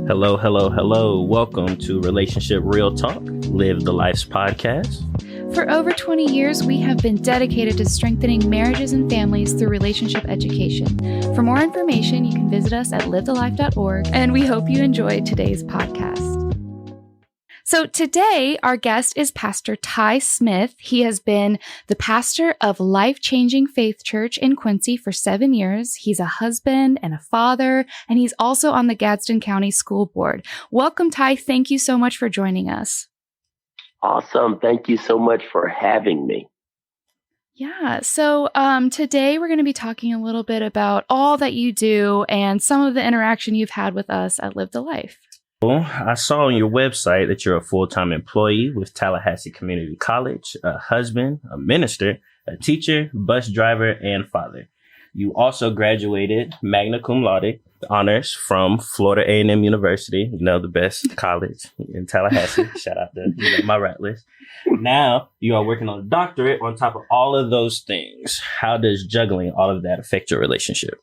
Hello, hello, hello. Welcome to Relationship Real Talk, Live the Life's podcast. For over 20 years, we have been dedicated to strengthening marriages and families through relationship education. For more information, you can visit us at livethelife.org, and we hope you enjoyed today's podcast. So today, our guest is Pastor Ty Smith. He has been the pastor of Life Changing Faith Church in Quincy for 7 years. He's a husband and a father, and he's also on the Gadsden County School Board. Welcome, Ty. Thank you so much for joining us. Awesome. Thank you so much for having me. Yeah. So today we're going to be talking a little bit about all that you do and some of the interaction you've had with us at Live the Life. Well, I saw on your website that you're a full-time employee with Tallahassee Community College, a husband, a minister, a teacher, bus driver, and father. You also graduated magna cum laude honors from Florida A&M University, the best college in Tallahassee. Shout out to my Rattlers. Now you are working on a doctorate on top of all of those things. How does juggling all of that affect your relationship?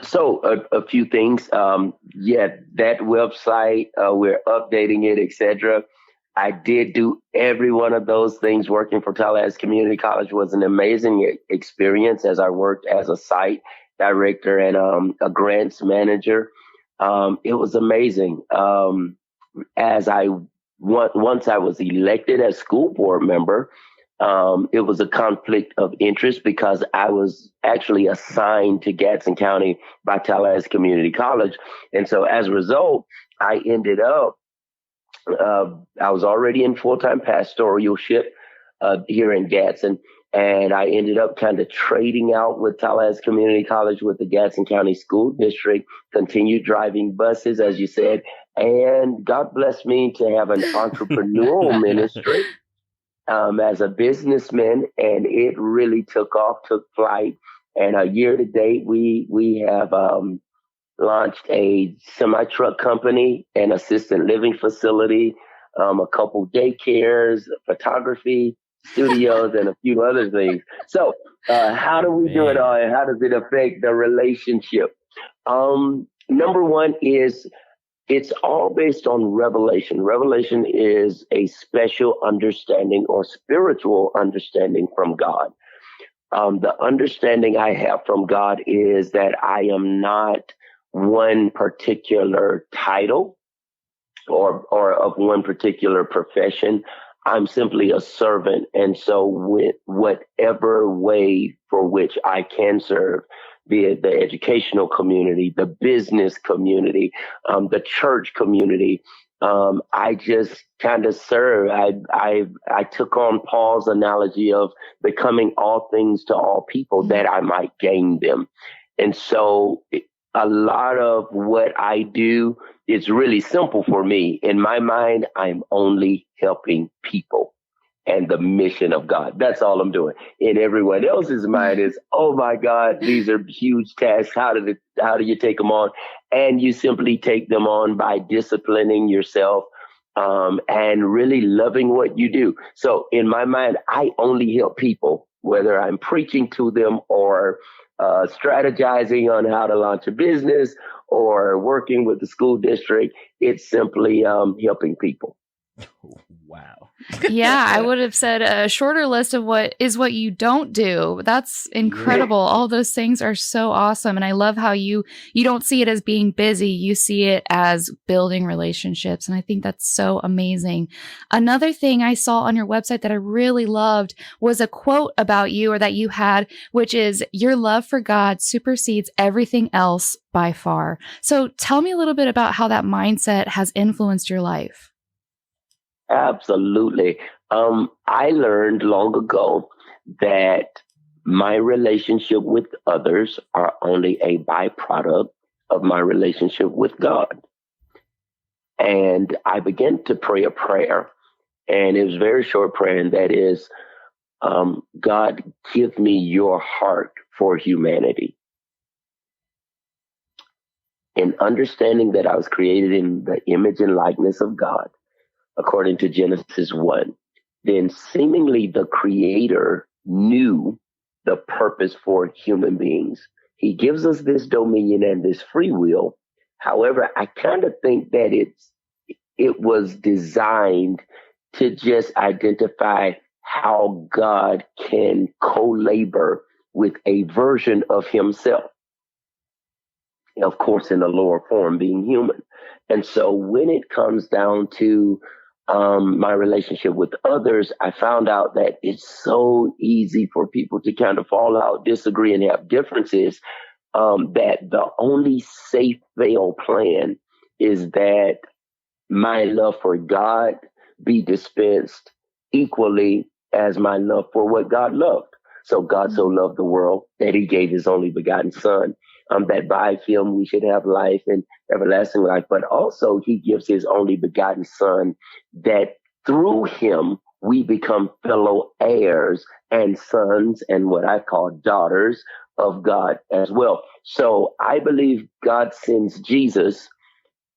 So a few things. That website, we're updating it, etc. I did do every one of those things. Working for Tallahassee Community College was an amazing experience as I worked as a site director and a grants manager. It was amazing. Once I was elected as school board member, it was a conflict of interest because I was actually assigned to Gadsden County by Tallahassee Community College. And so as a result, I ended up, I was already in full-time pastoralship here in Gadsden. And I ended up kind of trading out with Tallahassee Community College with the Gadsden County School District, continued driving buses, as you said. And God blessed me to have an entrepreneurial ministry. As a businessman, and it really took flight. And year to date, we have launched a semi-truck company, an assisted living facility, a couple daycares, photography studios, and a few other things. So how do we do it all, and how does it affect the relationship? Number one is it's all based on revelation. Revelation is a special understanding or spiritual understanding from God. The understanding I have from God is that I am not one particular title or of one particular profession. I'm simply a servant. And so with whatever way for which I can serve, be it the educational community, the business community, the church community, I just kind of serve. I took on Paul's analogy of becoming all things to all people that I might gain them. And so a lot of what I do is really simple for me. In my mind, I'm only helping people and the mission of God. That's all I'm doing. In everyone else's mind is, oh my God, these are huge tasks. How do you take them on? And you simply take them on by disciplining yourself and really loving what you do. So in my mind, I only help people, whether I'm preaching to them or strategizing on how to launch a business or working with the school district. It's simply helping people. Wow. Yeah, I would have said a shorter list of what you don't do. That's incredible. All those things are so awesome. And I love how you don't see it as being busy. You see it as building relationships. And I think that's so amazing. Another thing I saw on your website that I really loved was a quote about you or that you had, which is your love for God supersedes everything else by far. So tell me a little bit about how that mindset has influenced your life. Absolutely. I learned long ago that my relationship with others are only a byproduct of my relationship with God. And I began to pray a prayer, and it was a very short prayer, and that is, God, give me your heart for humanity. And understanding that I was created in the image and likeness of God, according to Genesis 1, then seemingly the Creator knew the purpose for human beings. He gives us this dominion and this free will. However, I kind of think that it was designed to just identify how God can co-labor with a version of himself. Of course, in a lower form, being human. And so when it comes down to my relationship with others, I found out that it's so easy for people to kind of fall out, disagree, and have differences, that the only safe bail plan is that my love for God be dispensed equally as my love for what God loved. So God so loved the world that he gave his only begotten son, that by him we should have life and everlasting life. But also he gives his only begotten son that through him we become fellow heirs and sons and what I call daughters of God as well. So I believe God sends Jesus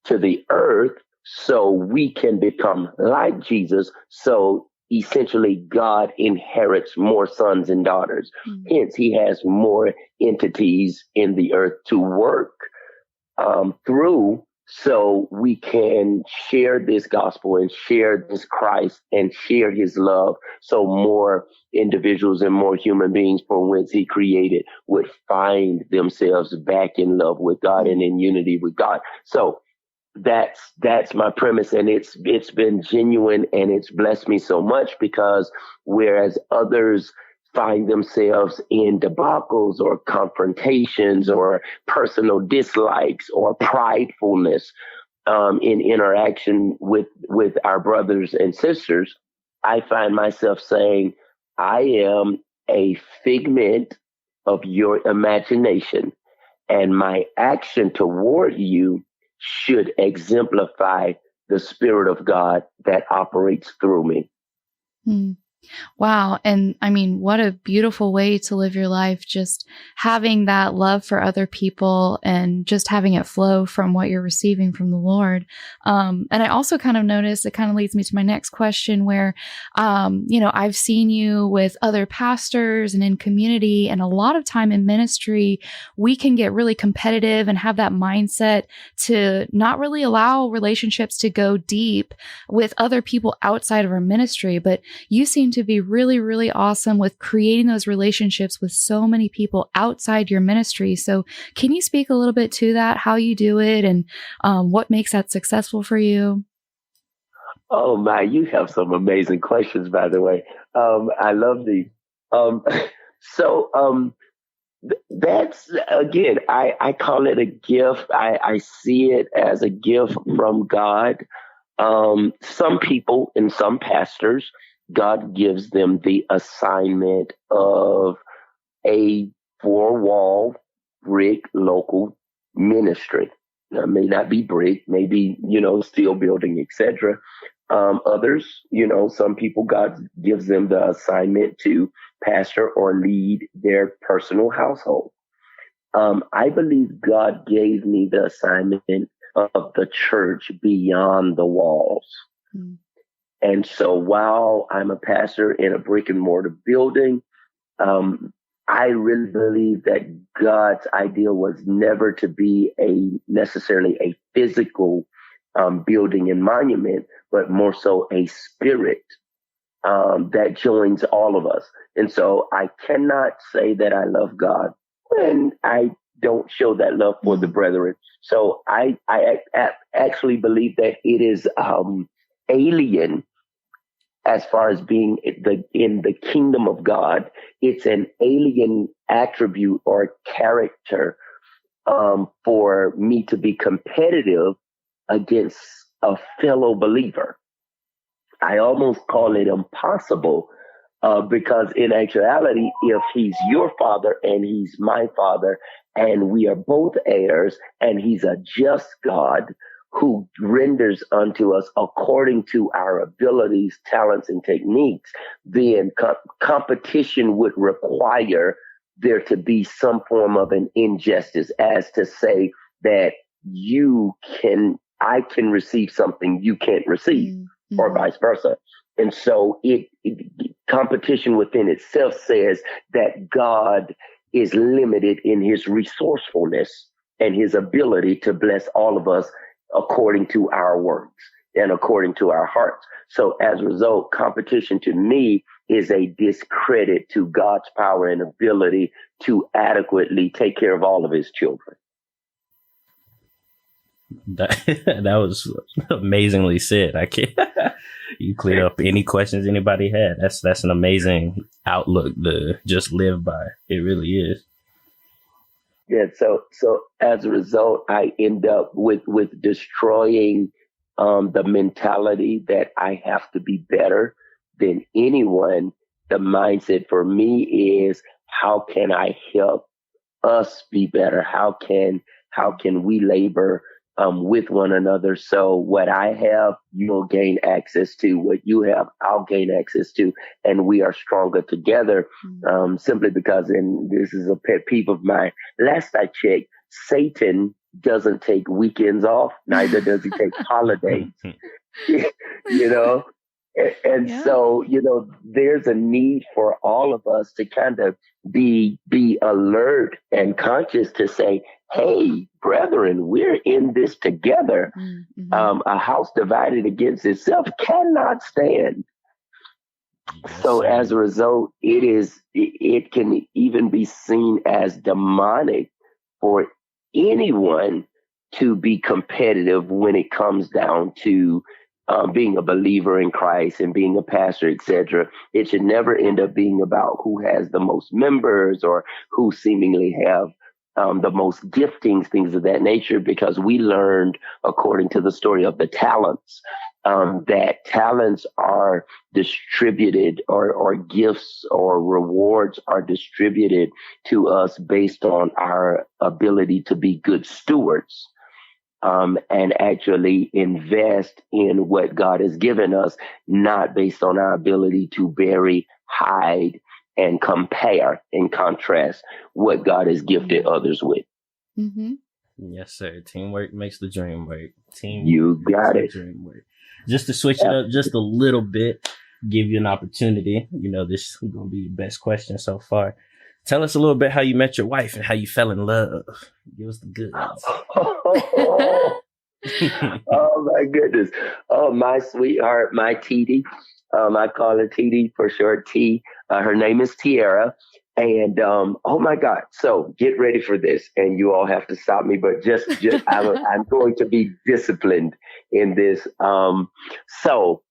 to the earth so we can become like Jesus. So essentially God inherits more sons and daughters. Hence, he has more entities in the earth to work through, so we can share this gospel and share this Christ and share his love. So more individuals and more human beings from whence he created would find themselves back in love with God and in unity with God. So that's my premise, and it's been genuine, and it's blessed me so much, because whereas others find themselves in debacles or confrontations or personal dislikes or pridefulness in interaction with our brothers and sisters, I find myself saying, I am a figment of your imagination, and my action toward you should exemplify the Spirit of God that operates through me. Wow. And I mean, what a beautiful way to live your life, just having that love for other people and just having it flow from what you're receiving from the Lord. And I also kind of noticed, it kind of leads me to my next question where, I've seen you with other pastors and in community, and a lot of time in ministry, we can get really competitive and have that mindset to not really allow relationships to go deep with other people outside of our ministry. But you seem to be really, really awesome with creating those relationships with so many people outside your ministry. So can you speak a little bit to that, how you do it, and what makes that successful for you? Oh my, you have some amazing questions, by the way. I love these. That's, again, I call it a gift. I see it as a gift from God. Some people and some pastors, God gives them the assignment of a four-wall brick local ministry. Now, it may not be brick, maybe, steel building, etc. Others, some people, God gives them the assignment to pastor or lead their personal household. I believe God gave me the assignment of the church beyond the walls. And so while I'm a pastor in a brick and mortar building, I really believe that God's ideal was never to be necessarily a physical building and monument, but more so a spirit that joins all of us. And so I cannot say that I love God when I don't show that love for the brethren. So I actually believe that it is alien as far as being in the kingdom of God. It's an alien attribute or character for me to be competitive against a fellow believer. I almost call it impossible because in actuality, if he's your father and he's my father and we are both heirs and he's a just God who renders unto us according to our abilities, talents, and techniques, then competition would require there to be some form of an injustice, as to say that I can receive something you can't receive, or vice versa. And so competition within itself says that God is limited in his resourcefulness and his ability to bless all of us according to our works and according to our hearts. So as a result, competition to me is a discredit to God's power and ability to adequately take care of all of his children. That was amazingly said. I can't. You cleared up any questions anybody had. That's an amazing outlook to just live by. It really is. Yeah. So as a result, I end up with destroying the mentality that I have to be better than anyone. The mindset for me is, how can I help us be better? How can we labor with one another? So what I have, you'll gain access to. What you have, I'll gain access to, and we are stronger together. Simply because, and this is a pet peeve of mine, last I checked, Satan doesn't take weekends off, neither does he take holidays. You know? And so, there's a need for all of us to kind of be alert and conscious to say, hey, brethren, we're in this together. Mm-hmm. A house divided against itself cannot stand. Yes, so as a result, it can even be seen as demonic for anyone to be competitive when it comes down to being a believer in Christ and being a pastor, etc. It should never end up being about who has the most members or who seemingly have the most giftings, things of that nature, because we learned, according to the story of the talents, that talents are distributed or gifts or rewards are distributed to us based on our ability to be good stewards. And actually invest in what God has given us, not based on our ability to bury, hide, and compare and contrast what God has gifted others with. Mm-hmm. Yes, sir. Teamwork makes the dream work. You got it. Dream work. Just to switch it up just a little bit, give you an opportunity. This is going to be the best question so far. Tell us a little bit how you met your wife and how you fell in love. Give us the goods. Oh, my goodness. Oh, my sweetheart, my TD. I call her TD for short, T. Her name is Tiara. And, oh, my God. So get ready for this. And you all have to stop me. But just I'm going to be disciplined in this. So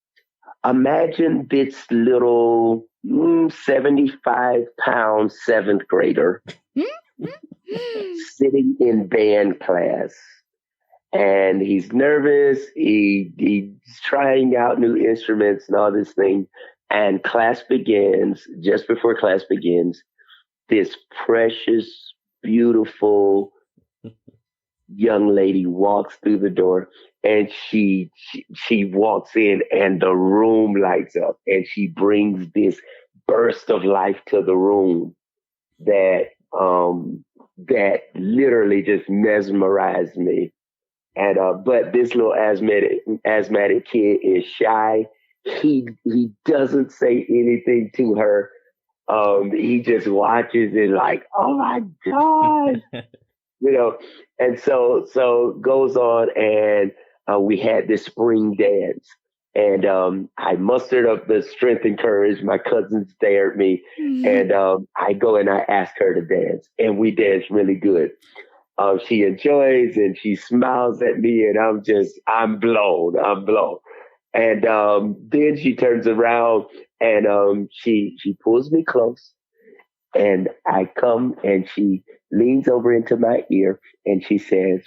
imagine this little 75-pound seventh grader sitting in band class, and he's nervous. He's trying out new instruments and all this thing. And class begins. Just before class begins, this precious, beautiful young lady walks through the door, and she walks in, and the room lights up, and she brings this burst of life to the room that literally just mesmerized me. And but this little asthmatic kid is shy. He doesn't say anything to her. He just watches it like, oh my God. And so goes on, and we had this spring dance, and I mustered up the strength and courage. My cousins dared me, and I go and I ask her to dance, and we dance really good. She enjoys, and she smiles at me, and I'm blown. And then she turns around, and she pulls me close, and I come, and she leans over into my ear, and she says,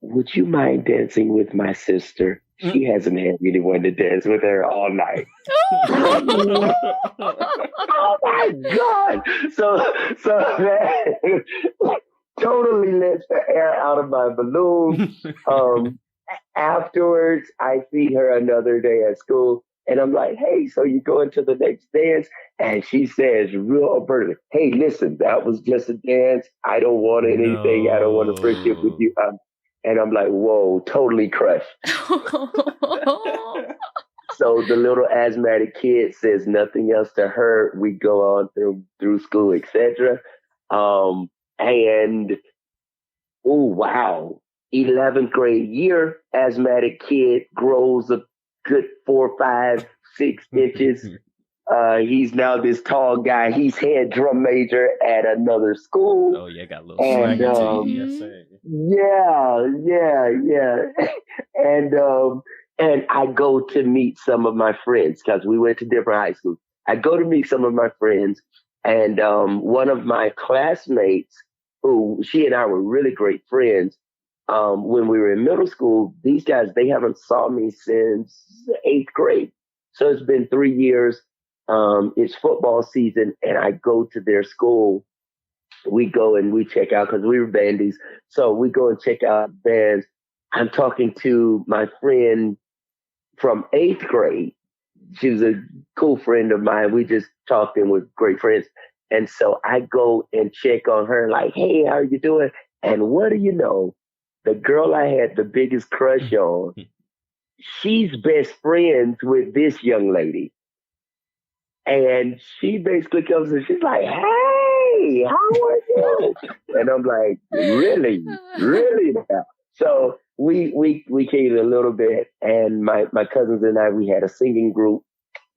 would you mind dancing with my sister? She hasn't had anyone to dance with her all night. Oh my God. So that totally lets the air out of my balloon. Afterwards, I see her another day at school, and I'm like, hey, so you going to the next dance? And she says, real abruptly, hey, listen, that was just a dance. I don't want anything. I don't want to friendship with you. And I'm like, whoa, totally crushed. So the little asthmatic kid says nothing else to her. We go on through school, etc. And oh, wow. 11th grade year, asthmatic kid grows a good 4, 5, 6 inches. He's now this tall guy. He's head drum major at another school. Oh yeah, got a little swagger to you. Yes, sir. Yeah. And I go to meet some of my friends because we went to different high schools. I go to meet some of my friends, and one of my classmates, who she and I were really great friends. When we were in middle school, these guys, they haven't saw me since 8th grade. So it's been 3 years. It's football season, and I go to their school. We go and we check out because we were bandies. So we go and check out bands. I'm talking to my friend from 8th grade. She was a cool friend of mine. We just talked and were great friends. And so I go and check on her like, hey, how are you doing? And what do you know? The girl I had the biggest crush on, she's best friends with this young lady. And she basically comes and she's like, hey, how are you? And I'm like, really now? So we came a little bit, and my cousins and I, we had a singing group.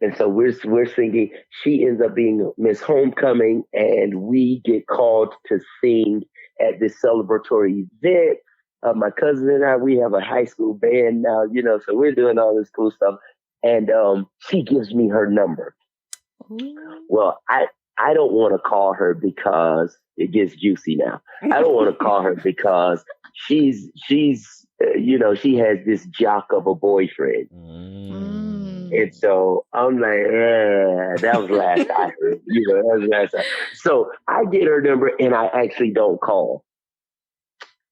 And so we're singing. She ends up being Miss Homecoming, and we get called to sing at this celebratory event. My cousin and I, we have a high school band now, so we're doing all this cool stuff. And she gives me her number. Ooh. Well, I don't want to call her because it gets juicy now. I don't want to call her because she's she has this jock of a boyfriend. And so I'm like, that was last I heard. That was last time. So I get her number and I actually don't call.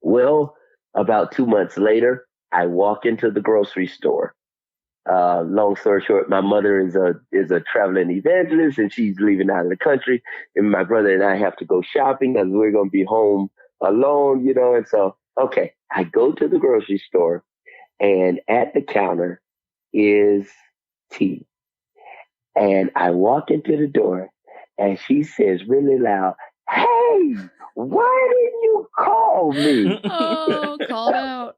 Well, about 2 months later, I walk into the grocery store. Long story short, my mother is a traveling evangelist, and she's leaving out of the country. And my brother and I have to go shopping because we're going to be home alone, And so, okay, I go to the grocery store, and at the counter is tea. And I walk into the door, and she says really loud, hey, why didn't you call me? Oh, called out.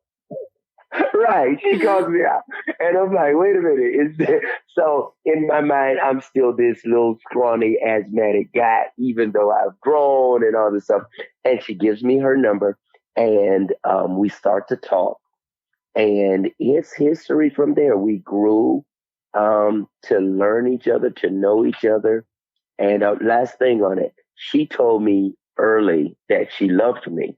Right. She calls me out. And I'm like, wait a minute. So in my mind, I'm still this little scrawny asthmatic guy, even though I've grown and all this stuff. And she gives me her number, and we start to talk. And it's history from there. We grew to learn each other, to know each other. And last thing on it, she told me early that she loved me.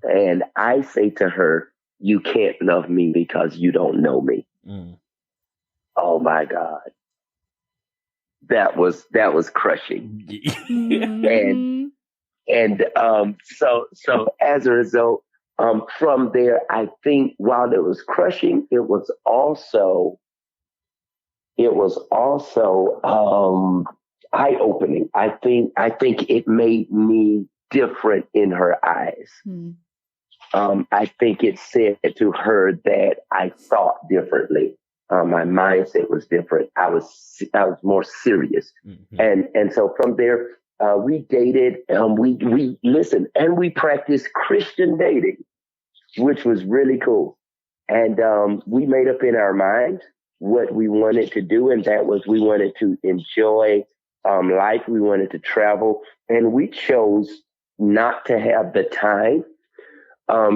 And I say to her, you can't love me because you don't know me. Oh my God. That was crushing. And so as a result, from there, I think while it was crushing, it was also eye-opening. I think it made me different in her eyes. I think it said to her that I thought differently. My mindset was different. I was more serious. And so from there, we dated, we listened, and we practiced Christian dating, which was really cool. And we made up in our minds what we wanted to do, and that was we wanted to enjoy life. We wanted to travel, and we chose not to have the time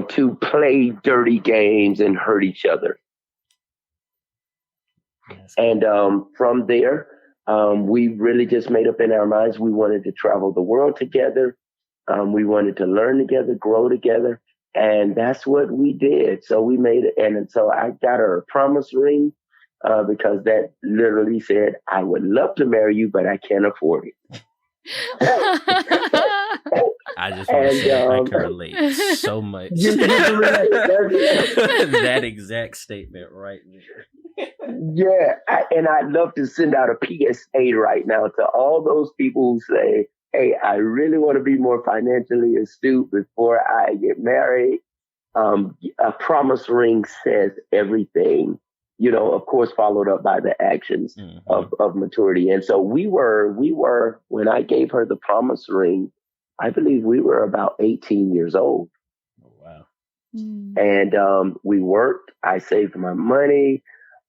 to play dirty games and hurt each other. And from there, we really just made up in our minds we wanted to travel the world together. We wanted to learn together, grow together. And that's what we did. So we made it. And so I got her a promise ring because that literally said, I would love to marry you, but I can't afford it. I just want to say I can relate so much. That exact statement right there. Yeah, I'd love to send out a PSA right now to all those people who say, hey, I really want to be more financially astute before I get married. A promise ring says everything, of course, followed up by the actions of maturity. And so we were, when I gave her the promise ring, I believe we were about 18 years old. Oh, wow. And we worked. I saved my money.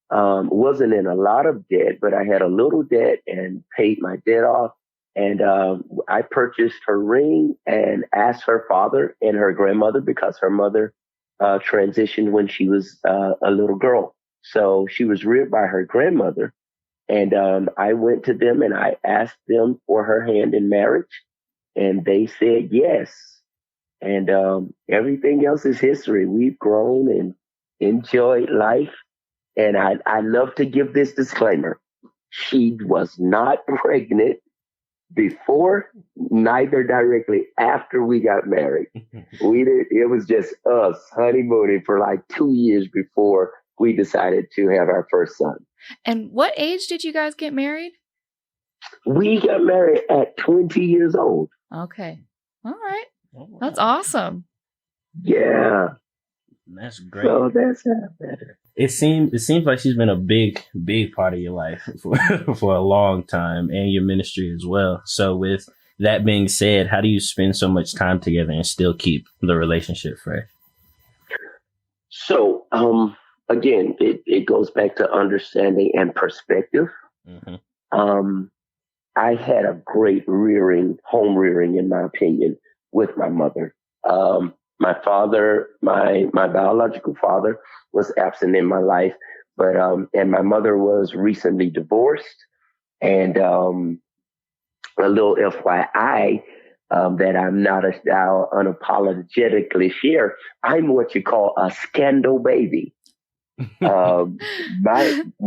Wasn't in a lot of debt, but I had a little debt and paid my debt off. And I purchased her ring and asked her father and her grandmother, because her mother transitioned when she was a little girl. So she was reared by her grandmother. And I went to them and I asked them for her hand in marriage. And they said yes. And everything else is history. We've grown and enjoyed life. And I love to give this disclaimer. She was not pregnant before, neither directly after we got married. It was just us honeymooning for like 2 years before we decided to have our first son. And what age did you guys get married? We got married at 20 years old. Okay. All right. Oh, wow. That's awesome. Yeah. That's great. So that's better. It seems like she's been a big part of your life for a long time, and your ministry as well. So with that being said, how do you spend so much time together and still keep the relationship fresh? So, again, it goes back to understanding and perspective. Mm-hmm. I had a great home rearing, in my opinion, with my mother. My father, my biological father, was absent in my life, but and my mother was recently divorced. And a little FYI, that I'm not I'll unapologetically share. I'm what you call a scandal baby. My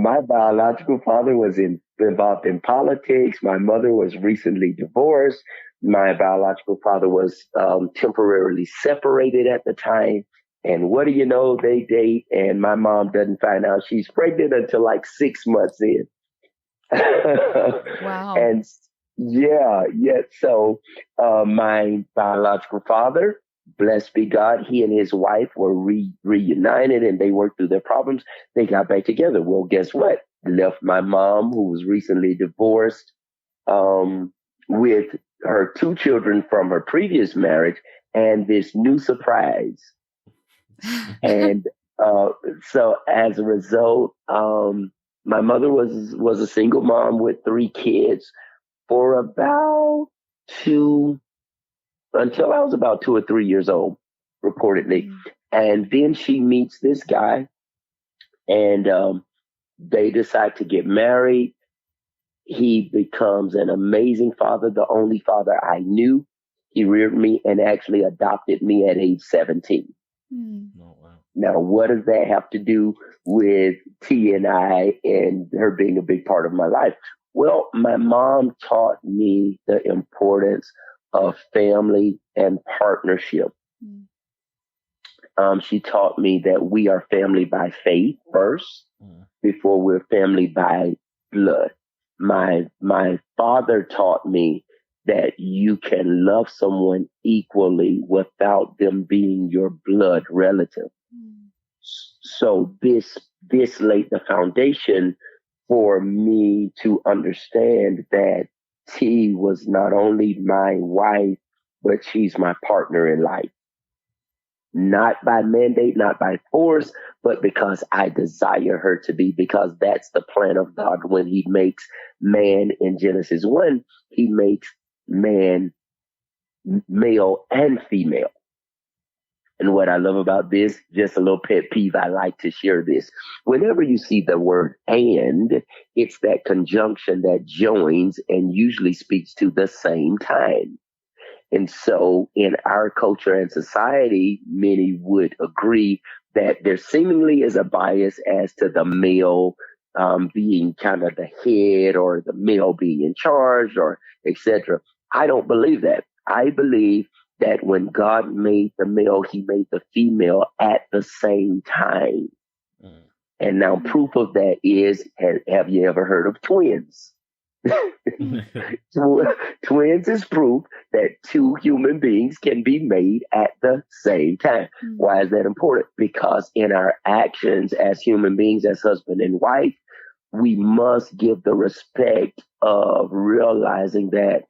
biological father was involved in politics. My mother was recently divorced. My biological father was temporarily separated at the time. And what do you know? They date, and my mom doesn't find out she's pregnant until like 6 months in. Wow. And yeah. So my biological father, blessed be God, he and his wife were reunited, and they worked through their problems. They got back together. Well, guess what? Left my mom, who was recently divorced, with her 2 children from her previous marriage, and this new surprise. And so as a result, my mother was a single mom with 3 kids for about until I was about 2 or 3 years old, reportedly. And then she meets this guy, and they decide to get married. He becomes an amazing father, the only father I knew. He reared me and actually adopted me at age 17. Oh, wow. Now, what does that have to do with T and I and her being a big part of my life? Well, my mom taught me the importance of family and partnership. She taught me that we are family by faith first, before we're family by blood. My father taught me that you can love someone equally without them being your blood relative. So this laid the foundation for me to understand that T was not only my wife, but she's my partner in life. Not by mandate, not by force, but because I desire her to be, because that's the plan of God. When he makes man in Genesis 1, he makes man male and female. And what I love about this, just a little pet peeve, I like to share this. Whenever you see the word and, it's that conjunction that joins and usually speaks to the same time. And so in our culture and society, many would agree that there seemingly is a bias as to the male being kind of the head, or the male being in charge, or etc. I don't believe that. I believe that when God made the male, he made the female at the same time. And now proof of that is, have you ever heard of twins? Twins is proof that 2 human beings can be made at the same time. Why is that important? Because in our actions as human beings, as husband and wife, we must give the respect of realizing that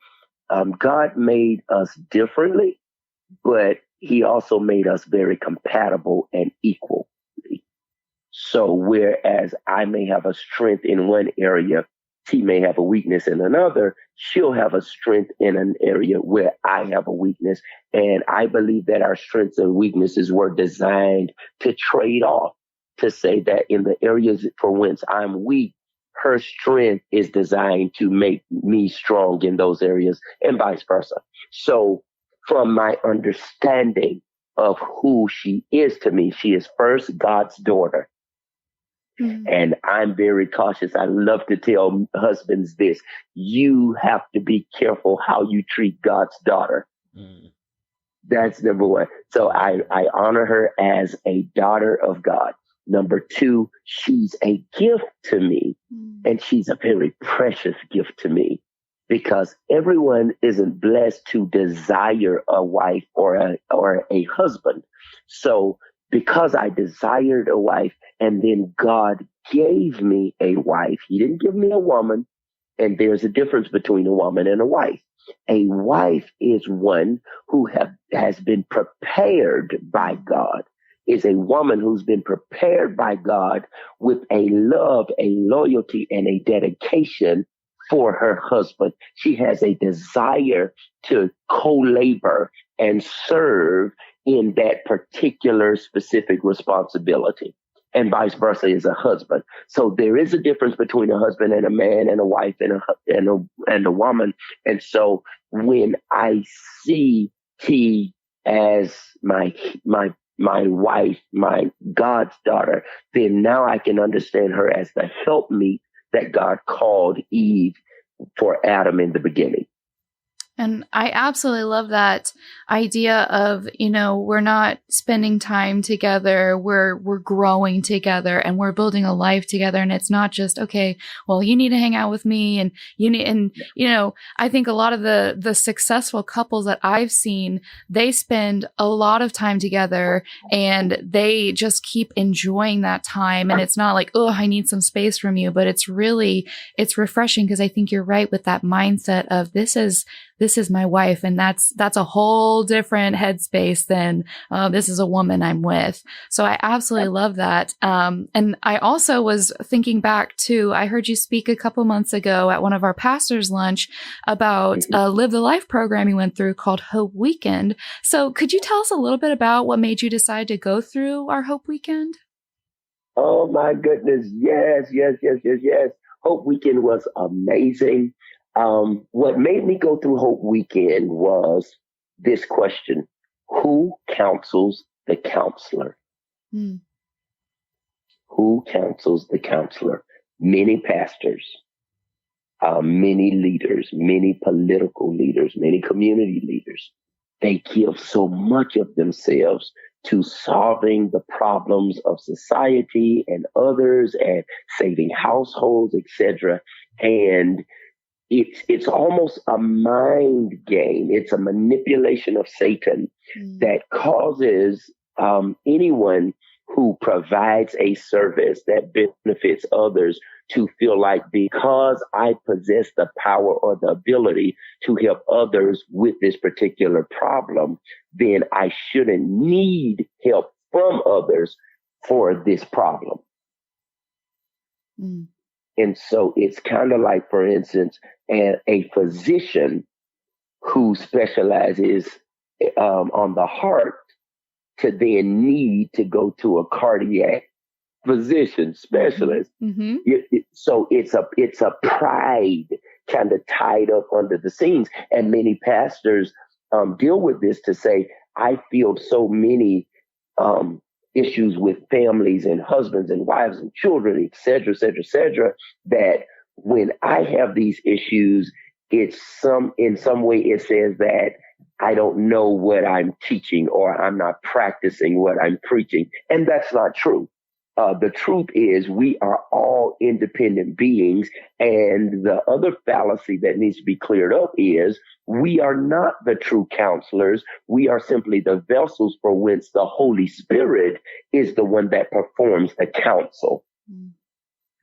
God made us differently, but he also made us very compatible and equal. So whereas I may have a strength in one area, she may have a weakness in another, she'll have a strength in an area where I have a weakness. And I believe that our strengths and weaknesses were designed to trade off, to say that in the areas for whence I'm weak, her strength is designed to make me strong in those areas, and vice versa. So from my understanding of who she is to me, she is first God's daughter. And I'm very cautious. I love to tell husbands this: you have to be careful how you treat God's daughter. That's number one. So I honor her as a daughter of God. Number two, she's a gift to me, and she's a very precious gift to me, because everyone isn't blessed to desire a wife or a husband. So because I desired a wife, and then God gave me a wife. He didn't give me a woman. And there's a difference between a woman and a wife. A wife is one who has been prepared by God, is a woman who's been prepared by God with a love, a loyalty, and a dedication for her husband. She has a desire to co-labor and serve in that particular specific responsibility, and vice versa is a husband. So there is a difference between a husband and a man, and a wife and a woman. And so when I see T as my wife, my God's daughter, then now I can understand her as the helpmeet that God called Eve for Adam in the beginning. And I absolutely love that idea of, we're not spending time together. We're growing together, and we're building a life together. And it's not just, okay, well, you need to hang out with me, and I think a lot of the successful couples that I've seen, they spend a lot of time together, and they just keep enjoying that time. And it's not like, oh, I need some space from you, but it's refreshing, because I think you're right with that mindset of this is my wife. And that's a whole different headspace than, this is a woman I'm with. So I absolutely love that. And I also was thinking back to, I heard you speak a couple months ago at one of our pastors' lunch about a Live the Life program you went through called Hope Weekend. So could you tell us a little bit about what made you decide to go through our Hope Weekend? Oh my goodness. Yes. Hope Weekend was amazing. What made me go through Hope Weekend was this question: who counsels the counselor? Who counsels the counselor? Many pastors, many leaders, many political leaders, many community leaders. They give so much of themselves to solving the problems of society and others, and saving households, etc. And it's almost a mind game. It's a manipulation of Satan that causes anyone who provides a service that benefits others to feel like, because I possess the power or the ability to help others with this particular problem, then I shouldn't need help from others for this problem. And so it's kind of like, for instance, a physician who specializes on the heart to then need to go to a cardiac physician specialist. So it's a pride kind of tied up under the scenes. And many pastors deal with this to say, I feel so many issues with families and husbands and wives and children, et cetera, that when I have these issues, in some way it says that I don't know what I'm teaching, or I'm not practicing what I'm preaching. And that's not true. The truth is we are all independent beings. And the other fallacy that needs to be cleared up is we are not the true counselors. We are simply the vessels for whence the Holy Spirit is the one that performs the counsel.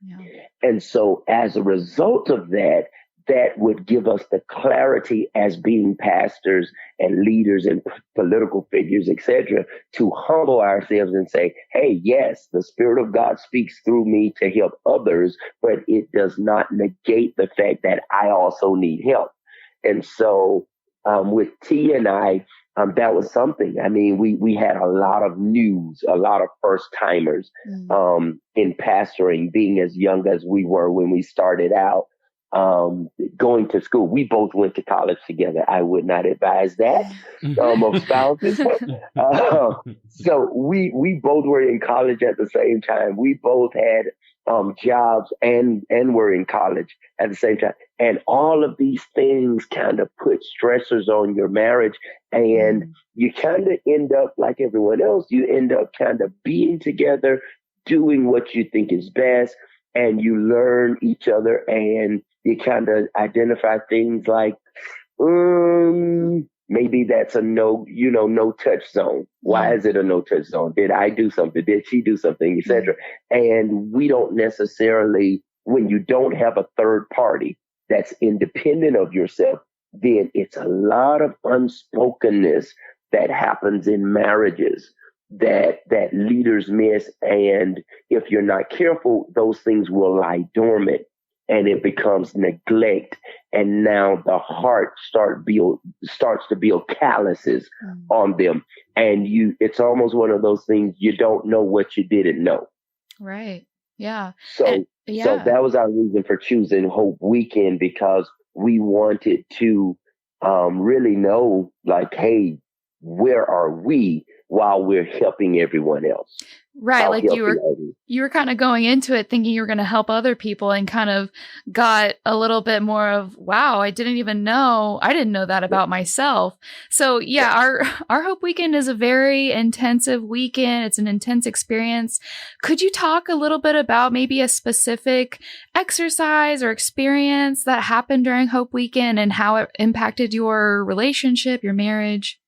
Yeah. And so as a result of that, that would give us the clarity as being pastors and leaders and political figures, etc., to humble ourselves and say, hey, yes, the Spirit of God speaks through me to help others, but it does not negate the fact that I also need help. And so with T and I, that was something. I mean, we had a lot of news, a lot of first timers in pastoring, being as young as we were when we started out. Going to school. We both went to college together. I would not advise that of spouses. So we both were in college at the same time. We both had jobs and were in college at the same time. And all of these things kind of put stressors on your marriage, and you kind of end up like everyone else. You end up kind of being together, doing what you think is best, and you learn each other, and you kind of identify things like, maybe that's a no touch zone. Why is it a no touch zone? Did I do something? Did she do something, etc.? And we don't necessarily, when you don't have a third party that's independent of yourself, then it's a lot of unspokenness that happens in marriages that leaders miss. And if you're not careful, those things will lie dormant and it becomes neglect. And now the heart starts to build calluses on them. And it's almost one of those things, you don't know what you didn't know. Right. Yeah. So that was our reason for choosing Hope Weekend, because we wanted to really know, like, hey, where are we while we're helping everyone else? Right. Like you were kind of going into it thinking you were going to help other people, and kind of got a little bit more of, wow, I didn't know that about myself. So yeah, our Hope Weekend is a very intensive weekend. It's an intense experience. Could you talk a little bit about maybe a specific exercise or experience that happened during Hope Weekend and how it impacted your relationship, your marriage?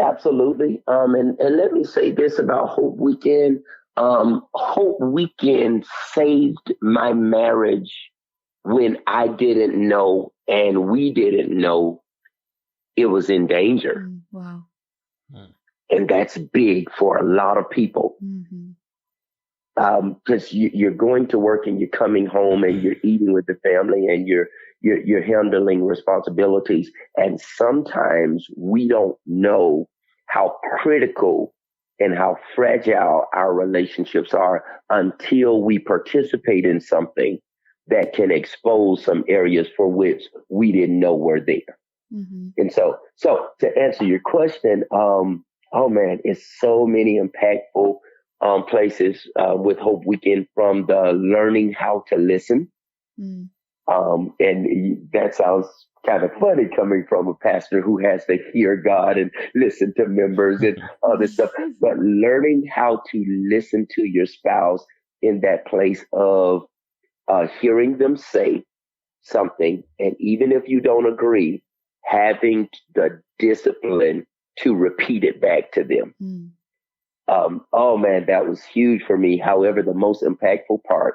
Absolutely. And let me say this about Hope Weekend. Hope Weekend saved my marriage when I didn't know and we didn't know it was in danger. Wow. And that's big for a lot of people. Because you're going to work and you're coming home and you're eating with the family and you're handling responsibilities. And sometimes we don't know how critical and how fragile our relationships are until we participate in something that can expose some areas for which we didn't know were there. And so to answer your question, oh man, it's so many impactful places with Hope Weekend, from the learning how to listen. And that sounds kind of funny coming from a pastor who has to hear God and listen to members and all this stuff. But learning how to listen to your spouse in that place of hearing them say something, and even if you don't agree, having the discipline to repeat it back to them. Oh man, that was huge for me. However, the most impactful part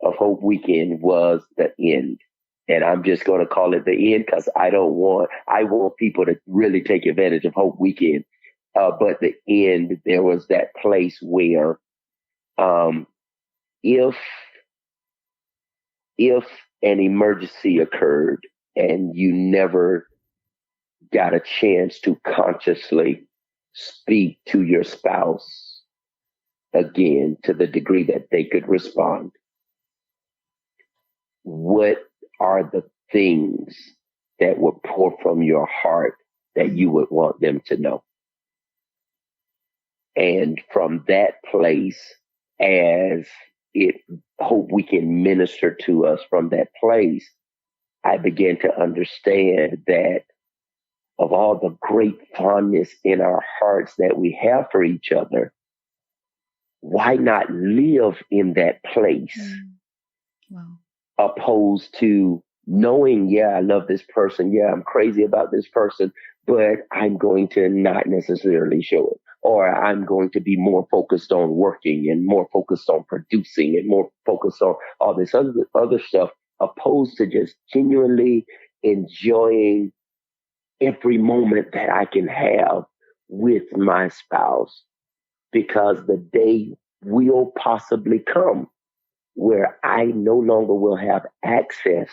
of Hope Weekend was the end. And I'm just going to call it the end because I want people to really take advantage of Hope Weekend. But the end, there was that place where if an emergency occurred and you never got a chance to consciously speak to your spouse again to the degree that they could respond, what are the things that would pour from your heart that you would want them to know? And from that place, as Hope we can minister to us from that place, I began to understand that of all the great fondness in our hearts that we have for each other, why not live in that place? Wow. Opposed to knowing, yeah, I love this person. Yeah, I'm crazy about this person, but I'm going to not necessarily show it. Or I'm going to be more focused on working and more focused on producing and more focused on all this other stuff opposed to just genuinely enjoying every moment that I can have with my spouse, because the day will possibly come where I no longer will have access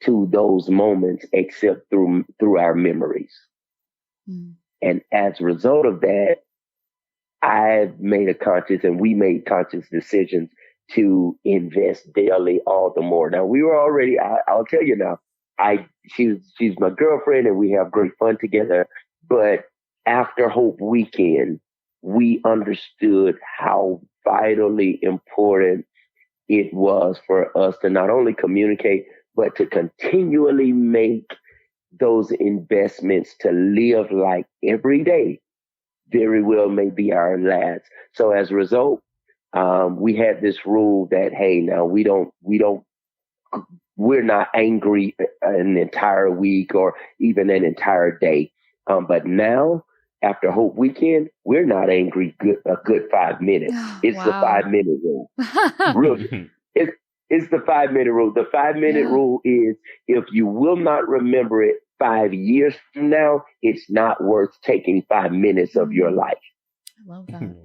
to those moments except through our memories. Mm. And as a result of that, I've made we made conscious decisions to invest daily all the more. Now, we were already, I'll tell you now, she's my girlfriend and we have great fun together. But after Hope Weekend, we understood how vitally important it was for us to not only communicate, but to continually make those investments to live like every day very well may be our last. So as a result, we had this rule that, hey, now we're not angry an entire week or even an entire day. But now, after Hope Weekend, we're not angry a good 5 minutes. It's the 5 minute rule. Really, it's the 5 minute rule. The 5 minute rule is, if you will not remember it 5 years from now, it's not worth taking 5 minutes of your life. I love that.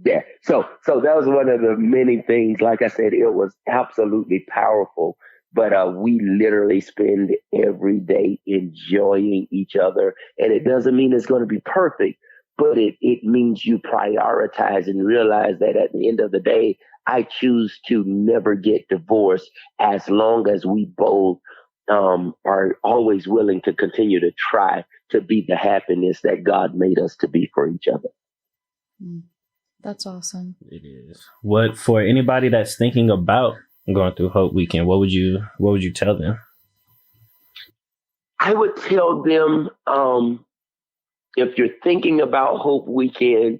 Yeah. So that was one of the many things. Like I said, it was absolutely powerful. But we literally spend every day enjoying each other. And it doesn't mean it's going to be perfect, but it means you prioritize and realize that at the end of the day, I choose to never get divorced as long as we both are always willing to continue to try to be the happiness that God made us to be for each other. That's awesome. It is. What, for anybody that's thinking about going through Hope Weekend, what would you tell them? I would tell them, if you're thinking about Hope Weekend,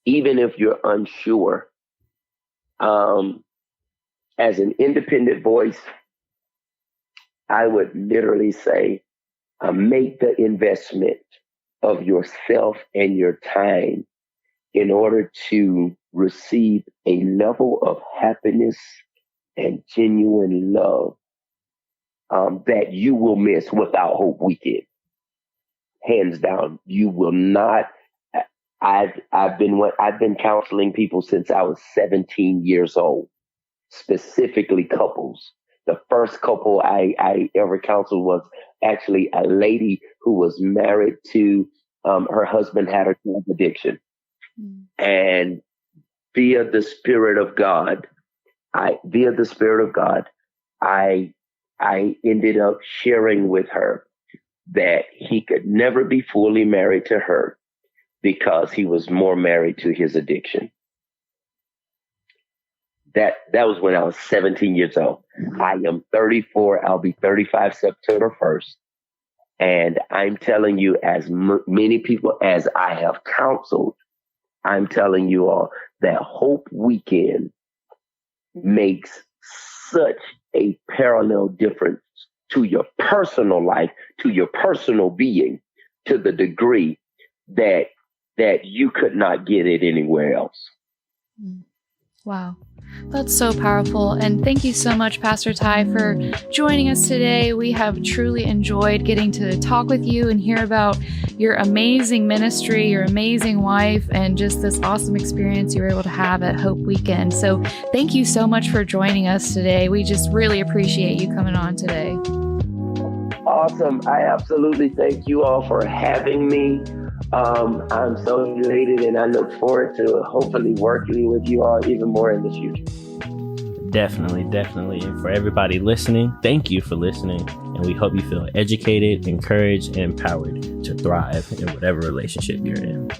even if you're unsure, as an independent voice, I would literally say, make the investment of yourself and your time in order to receive a level of happiness and genuine love that you will miss without Hope Weekend. Hands down, you will not. I've been counseling people since I was 17 years old, specifically couples. The first couple I ever counseled was actually a lady who was married to her husband had a drug addiction. And via the Spirit of God, I ended up sharing with her that he could never be fully married to her because he was more married to his addiction. That was when I was 17 years old. I am 34. I'll be 35 September 1st. And I'm telling you, as many people as I have counseled, I'm telling you all that Hope Weekend makes such a parallel difference to your personal life, to your personal being, to the degree that you could not get it anywhere else. Wow. That's so powerful. And thank you so much, Pastor Ty, for joining us today. We have truly enjoyed getting to talk with you and hear about your amazing ministry, your amazing wife, and just this awesome experience you were able to have at Hope Weekend. So thank you so much for joining us today. We just really appreciate you coming on today. Awesome. I absolutely thank you all for having me. I'm so elated, and I look forward to hopefully working with you all even more in the future. Definitely. And for everybody listening, thank you for listening. And we hope you feel educated, encouraged, and empowered to thrive in whatever relationship you're in.